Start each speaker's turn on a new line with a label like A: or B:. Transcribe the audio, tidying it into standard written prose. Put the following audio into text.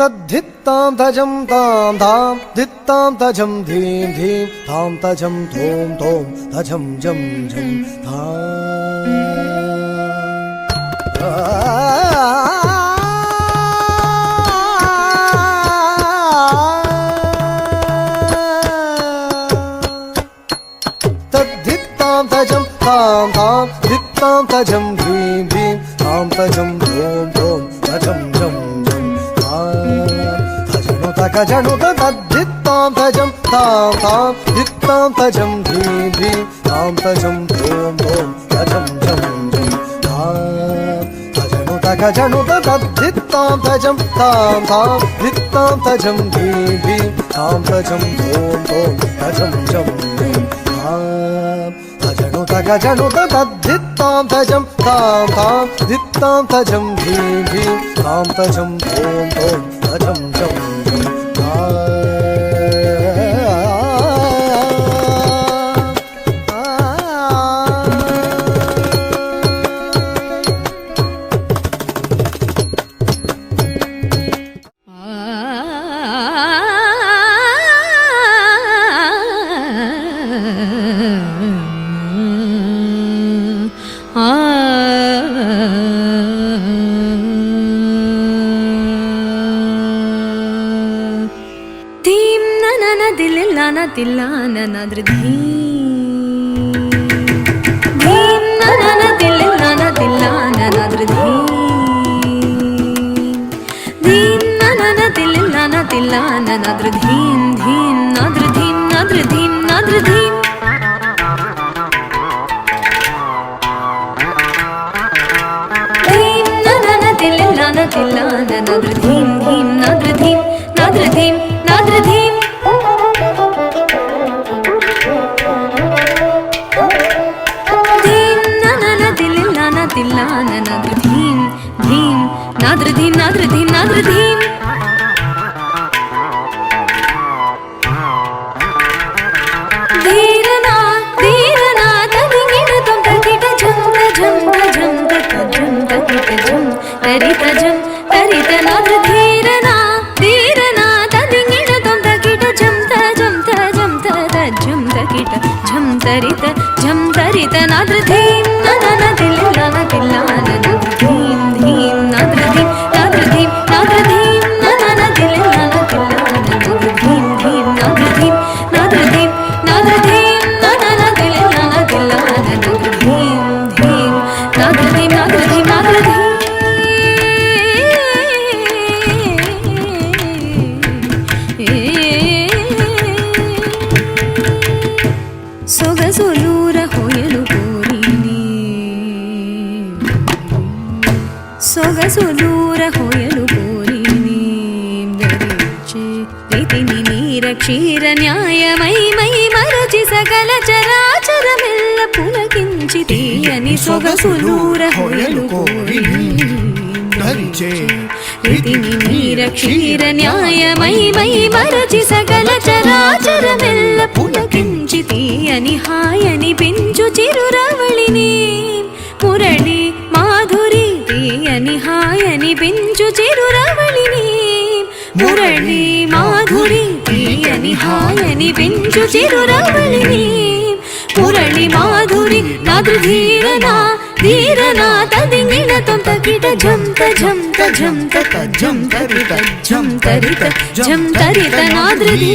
A: तद्धित्तां तजं तां धां धित्तां तजं धीं धीं तां तजं धों धों तजं जं जं धां तद्धित्तां तजं तां धां धित्तां तजं धीं धीं तां तजं धों धों तजं जं तजनु तद्धित्तां तजं तां तां धित्तां तजं धीं धीं तां तजं धों धों तजं जं जं तजनु तद्धित्तां तजं तां तां धित्तां तजं धीं धीं तां तजं धों धों तजं जं जं तजनु तद्धित्तां तजं तां तां धित्तां तजं धीं धीं तां तजं धों धों तजं जं
B: तिल्लाना नाद्र धीं धीं नाना तिल्लाना तिल्लाना नाद्र धीं धीं नाना तिल्लाना तिल्लाना नाद्र धीं धीं नाद्र धीं नाद्र धीं नाद्र धीं धीं नाना तिल्लाना तिल्लाना नाद्र धीं धीं नाद्र धीं नाद्र धीं नाद्र धीं तिल्लाना नाद्र धीं धीं नाद्र धीं नाद्र धीं नाद्र धीं धीरना धीरना तदिगिण तुम तकिट झम झम झम झम तकिट झम तरित झम तरित नाद्र धीरना धीरना तदिगिण तुम तकिट झम झम झम झम तकिट झम तरित नाद्र धीं ननन तिल्लाना तिल्लाना नाद्र धीं धीं नाद्र धीं नाद्र धीं नाद्र धीं ननन तिल्लाना तिल्लाना नाद्र धीं धीं नाद्र धीं नाद्र धीं नाद्र धीं ननन तिल्लाना तिल्लाना नाद्र धीं धीं नाद्र धीं नाद्र धीं नाद्र धीं ಸೊಗಸೊಲೂರ ಹೊಯಲು ಕೋರಿನಿ ಸೊಗಸೊಲೂರ ಹೊಯಲು ಕೋರಿನಿ ಧರಿಚೆ ಪ್ರೀತಿನಿ ನೀರ ಕ್ಷೀರ ನ್ಯಾಯ ಮೈ ಮೈ ಮರಚಿ ಸಕಲ ಚರಾಚರಮೆಲ್ಲ ಪುಲಕಿಂಚಿತೀಯನಿ ಸೊಗಸೊಲೂರ ಹೊಯಲು ಕೋರಿನಿ ಧರಿಚೆ ಪ್ರೀತಿನಿ ನೀರ ಕ್ಷೀರ ನ್ಯಾಯ ಮೈ ಮೈ ಮರಚಿ ಸಕಲ ಚರಾಚರಮೆಲ್ಲ పులకించితీయని హాయని పెంచు చిరురవళిని మురళి మాధురి తీయని హాయని పెంచు చిరురవళిని మురళి మాధురి తీయని హాయని పెంచు చిరురవళిని మురళి మాధురి నాద్ర ధీరనా ధీరనా తదిగిణ తుం తకిట ఝం ఝం ఝం ఝం తరిత ఝం తరిత నాద్ర ధీ